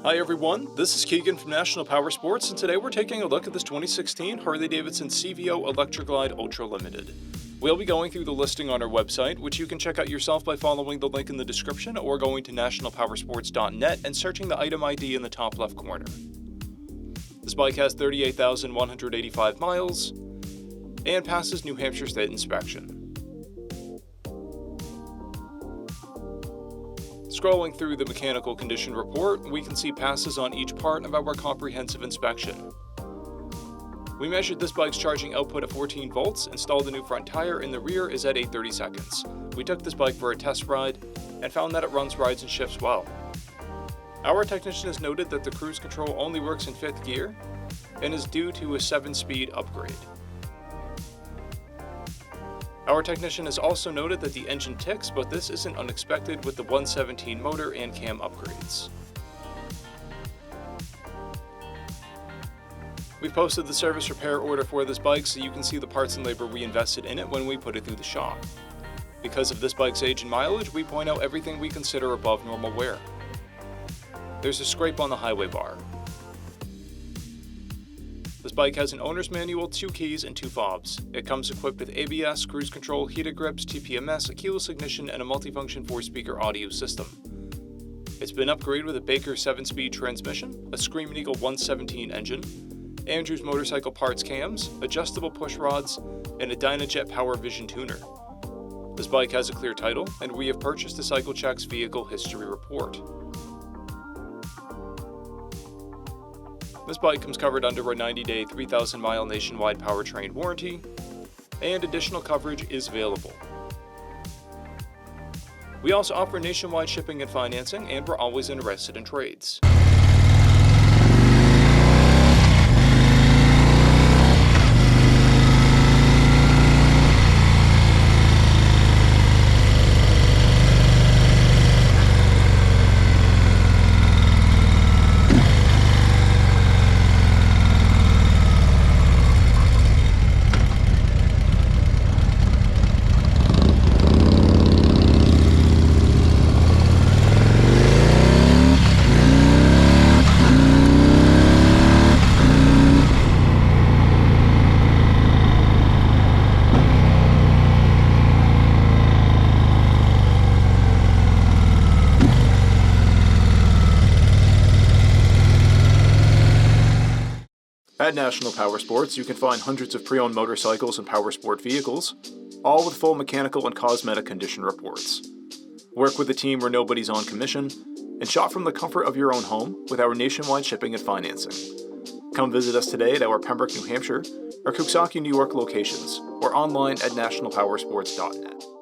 Hi everyone, this is Keegan from National Powersports, and today we're taking a look at this 2016 Harley-Davidson CVO Electra Glide Ultra Limited. We'll be going through the listing on our website, which you can check out yourself by following the link in the description or going to nationalpowersports.net and searching the item ID in the top left corner. This bike has 38,185 miles and passes New Hampshire State inspection. Scrolling through the mechanical condition report, we can see passes on each part of our comprehensive inspection. We measured this bike's charging output at 14 volts, installed a new front tire, and the rear is at 830 seconds. We took this bike for a test ride and found that it runs, rides, and shifts well. Our technician has noted that the cruise control only works in 5th gear and is due to a 7-speed upgrade. Our technician has also noted that the engine ticks, but this isn't unexpected with the 117 motor and cam upgrades. We've posted the service repair order for this bike so you can see the parts and labor we invested in it when we put it through the shop. Because of this bike's age and mileage, we point out everything we consider above normal wear. There's a scrape on the highway bar. This bike has an owner's manual, 2 keys, and 2 fobs. It comes equipped with ABS, cruise control, heated grips, TPMS, a keyless ignition, and a multifunction 4-speaker audio system. It's been upgraded with a Baker 7-speed transmission, a Screaming Eagle 117 engine, Andrews motorcycle parts cams, adjustable push rods, and a Dynajet Power Vision tuner. This bike has a clear title, and we have purchased a CycleCheck's vehicle history report. This bike comes covered under a 90-day, 3,000-mile nationwide powertrain warranty, and additional coverage is available. We also offer nationwide shipping and financing, and we're always interested in trades. At National Powersports, you can find hundreds of pre-owned motorcycles and powersport vehicles, all with full mechanical and cosmetic condition reports. Work with a team where nobody's on commission, and shop from the comfort of your own home with our nationwide shipping and financing. Come visit us today at our Pembroke, New Hampshire, or Coxsackie, New York locations, or online at nationalpowersports.net.